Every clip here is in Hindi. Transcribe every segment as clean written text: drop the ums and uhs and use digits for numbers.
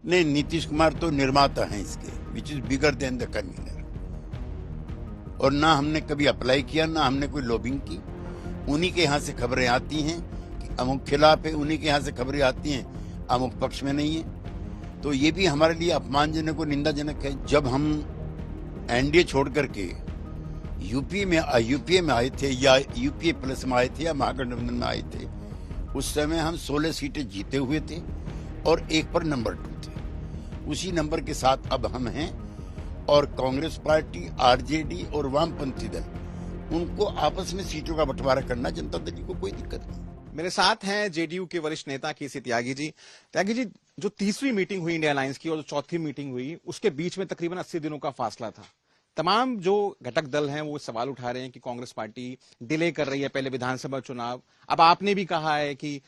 नहीं, नीतीश कुमार तो निर्माता हैं इसके, which is bigger than the convener. और ना हमने कभी अप्लाई किया, ना हमने कोई लॉबिंग की। उन्हीं के यहाँ से खबरें आती हैं कि अमुक खिलाफ है, उन्हीं के यहाँ से खबरें आती हैं अमुक पक्ष में नहीं है। तो ये भी हमारे लिए अपमानजनक और निंदाजनक है। जब हम एनडीए छोड़ करके यूपीए में आए थे, या यूपीए प्लस में आए थे, या महागठबंधन में आए थे, उस समय हम 16 सीटें जीते हुए थे और एक पर नंबर 2 थे। उसी नंबर के साथ अब हम हैं। और कांग्रेस पार्टी, आरजेडी और वामपंथी दल, उनको आपस में सीटों का बंटवारा करना जनता दल को कोई दिक्कत नहीं। मेरे साथ हैं जेडीयू के वरिष्ठ नेता केसी त्यागी जी। त्यागी जी, जो तीसरी मीटिंग हुई इंडिया अलायंस की और जो चौथी मीटिंग हुई, उसके बीच में तकरीबन 80 दिनों का फासला था। तमाम जो घटक दल हैं वो सवाल उठा रहे हैं कि कांग्रेस पार्टी डिले कर रही है पहले विधानसभा चुनाव। अब आपने भी कहा है कि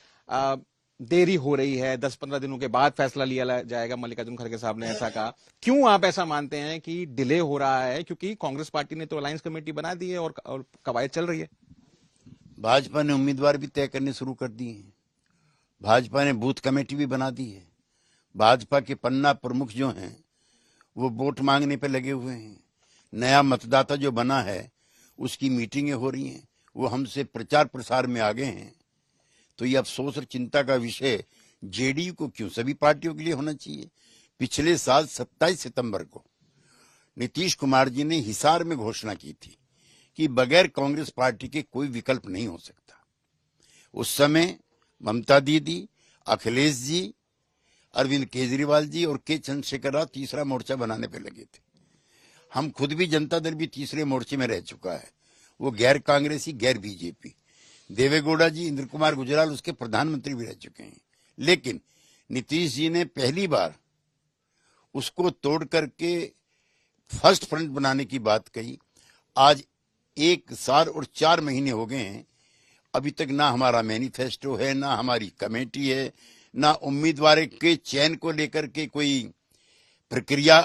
देरी हो रही है, 10-15 दिनों के बाद फैसला लिया जाएगा। मल्लिकार्जुन खड़गे साहब ने ऐसा कहा। क्यों आप ऐसा मानते हैं कि डिले हो रहा है? क्योंकि कांग्रेस पार्टी ने तो अलायंस कमेटी बना दी है और कवायद चल रही है। भाजपा ने उम्मीदवार भी तय करने शुरू कर दिए हैं। भाजपा ने बूथ कमेटी भी बना दी है। भाजपा के पन्ना प्रमुख जो हैं वो वोट मांगने पे लगे हुए हैं। नया मतदाता जो बना है उसकी मीटिंगें हो रही हैं। वो हमसे प्रचार प्रसार में आगे हैं। तो ये अफसोस और चिंता का विषय जेडीयू को क्यों, सभी पार्टियों के लिए होना चाहिए। पिछले साल 27 सितंबर को नीतीश कुमार जी ने हिसार में घोषणा की थी कि बगैर कांग्रेस पार्टी के कोई विकल्प नहीं हो सकता। उस समय ममता दीदी, अखिलेश जी, अरविंद केजरीवाल जी और के चंद्रशेखर राव तीसरा मोर्चा बनाने पर लगे थे। हम खुद भी, जनता दल भी तीसरे मोर्चे में रह चुका है। वो गैर कांग्रेसी, गैर बीजेपी। देवेगौड़ा जी, इंद्र कुमार गुजराल उसके प्रधानमंत्री भी रह चुके हैं। लेकिन नीतीश जी ने पहली बार उसको तोड़ करके फर्स्ट फ्रंट बनाने की बात कही। आज 1 साल और 4 महीने हो गए हैं, अभी तक ना हमारा मैनिफेस्टो है, ना हमारी कमेटी है, ना उम्मीदवार के चयन को लेकर के कोई प्रक्रिया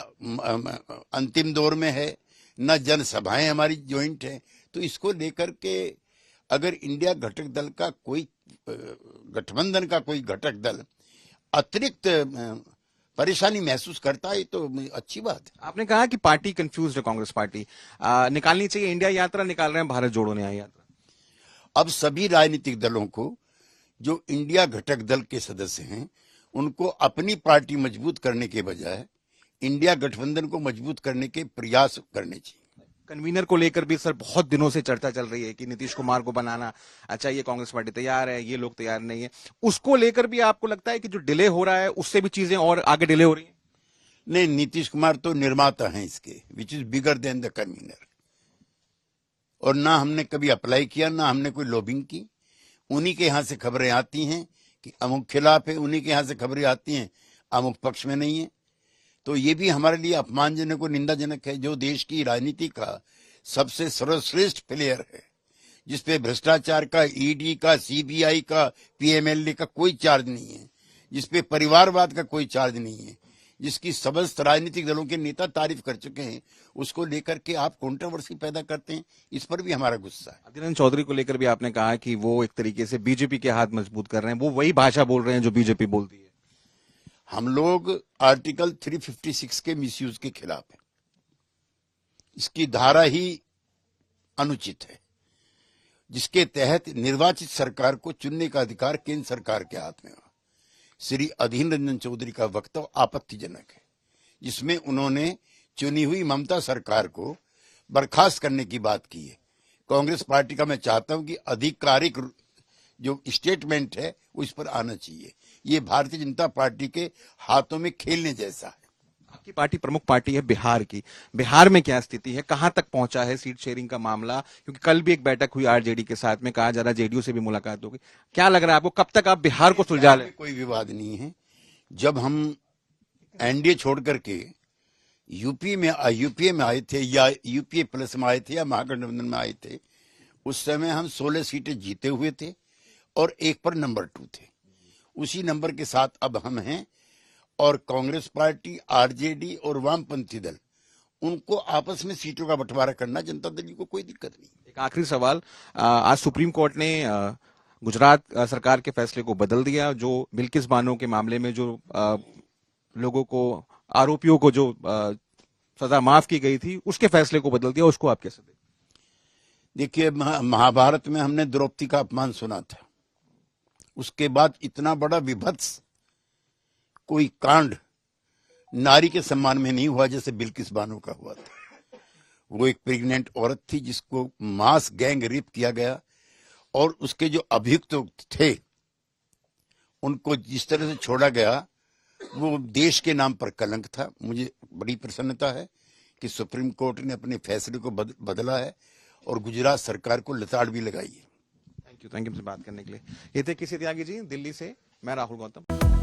अंतिम दौर में है, ना जनसभाएं हमारी ज्वाइंट है। तो इसको लेकर के अगर इंडिया घटक दल का कोई, गठबंधन का कोई घटक दल अतिरिक्त परेशानी महसूस करता है तो अच्छी बात है। आपने कहा कि पार्टी कंफ्यूज है, कांग्रेस पार्टी निकालनी चाहिए। इंडिया यात्रा निकाल रहे हैं, भारत जोड़ो न्याय यात्रा। अब सभी राजनीतिक दलों को, जो इंडिया घटक दल के सदस्य हैं, उनको अपनी पार्टी मजबूत करने के बजाय इंडिया गठबंधन को मजबूत करने के प्रयास करने चाहिए। कन्वीनर को लेकर भी सर बहुत दिनों से चर्चा चल रही है कि नीतीश कुमार को बनाना चाहिए। कांग्रेस पार्टी तैयार है, ये लोग तैयार नहीं है। उसको लेकर भी आपको लगता है कि जो डिले हो रहा है उससे भी चीजें और आगे डिले हो रही है? नहीं, नीतीश कुमार तो निर्माता हैं इसके, which is bigger than the convener. और ना हमने कभी अप्लाई किया, ना हमने कोई लॉबिंग की। उन्हीं के यहाँ से खबरें आती हैं कि अमुक खिलाफ है, उन्हीं के यहाँ से खबरें आती हैं अमुक पक्ष में नहीं है। तो ये भी हमारे लिए अपमानजनक और निंदाजनक है। जो देश की राजनीति का सबसे सर्वश्रेष्ठ प्लेयर है, जिसपे भ्रष्टाचार का, ईडी का, सीबीआई का, पीएमएलए का कोई चार्ज नहीं है, जिसपे परिवारवाद का कोई चार्ज नहीं है, जिसकी समस्त राजनीतिक दलों के नेता तारीफ कर चुके हैं, उसको लेकर के आप कंट्रोवर्सी पैदा करते हैं। इस पर भी हमारा गुस्सा है। अधीर रंजन चौधरी को लेकर भी आपने कहा कि वो एक तरीके से बीजेपी के हाथ मजबूत कर रहे हैं, वो वही भाषा बोल रहे हैं जो बीजेपी बोलती है। हम लोग आर्टिकल 356 के मिसयूज के खिलाफ है। इसकी धारा ही अनुचित है, जिसके तहत निर्वाचित सरकार को चुनने का अधिकार केंद्र सरकार के हाथ में हो। श्री अधीर रंजन चौधरी का वक्तव्य आपत्तिजनक है, जिसमें उन्होंने चुनी हुई ममता सरकार को बर्खास्त करने की बात की है। कांग्रेस पार्टी का मैं चाहता हूं कि आधिकारिक जो स्टेटमेंट है वो इस पर आना चाहिए। ये भारतीय जनता पार्टी के हाथों में खेलने जैसा है। आपकी पार्टी प्रमुख पार्टी है बिहार की। बिहार में क्या स्थिति है, कहां तक पहुंचा है सीट शेयरिंग का मामला? क्योंकि कल भी एक बैठक हुई आरजेडी के साथ में, कहा जा रहा जेडीयू से भी मुलाकात होगी। क्या लग रहा है आपको, कब तक आप बिहार को सुलझा लें? कोई विवाद नहीं है। जब हम एनडीए छोड़ करके यूपीए में आए थे, या यूपीए प्लस में आए थे, या महागठबंधन में आए थे, उस समय हम 16 सीटें जीते हुए थे और एक पर नंबर 2 थे। उसी नंबर के साथ अब हम हैं। और कांग्रेस पार्टी, आरजेडी और वामपंथी दल, उनको आपस में सीटों का बंटवारा करना जनता दल को कोई दिक्कत नहीं। एक आखिरी सवाल, आज सुप्रीम कोर्ट ने गुजरात सरकार के फैसले को बदल दिया। जो बिल्किस बानो के मामले में जो लोगों को, आरोपियों को जो सजा माफ की गई थी, उसके फैसले को बदल दिया, उसको आप कैसे देखते? देखिए, महाभारत में हमने द्रौपदी का अपमान सुना था। उसके बाद इतना बड़ा विभत्स कोई कांड नारी के सम्मान में नहीं हुआ जैसे बिल्किस बानो का हुआ था। वो एक प्रेग्नेंट औरत थी जिसको मास गैंग रेप किया गया, और उसके जो अभियुक्त थे उनको जिस तरह से छोड़ा गया, वो देश के नाम पर कलंक था। मुझे बड़ी प्रसन्नता है कि सुप्रीम कोर्ट ने अपने फैसले को बदला है और गुजरात सरकार को लताड़ भी लगाई है। थैंक यू मुझसे बात करने के लिए। ये थे किसी त्यागी जी, दिल्ली से। मैं राहुल गौतम।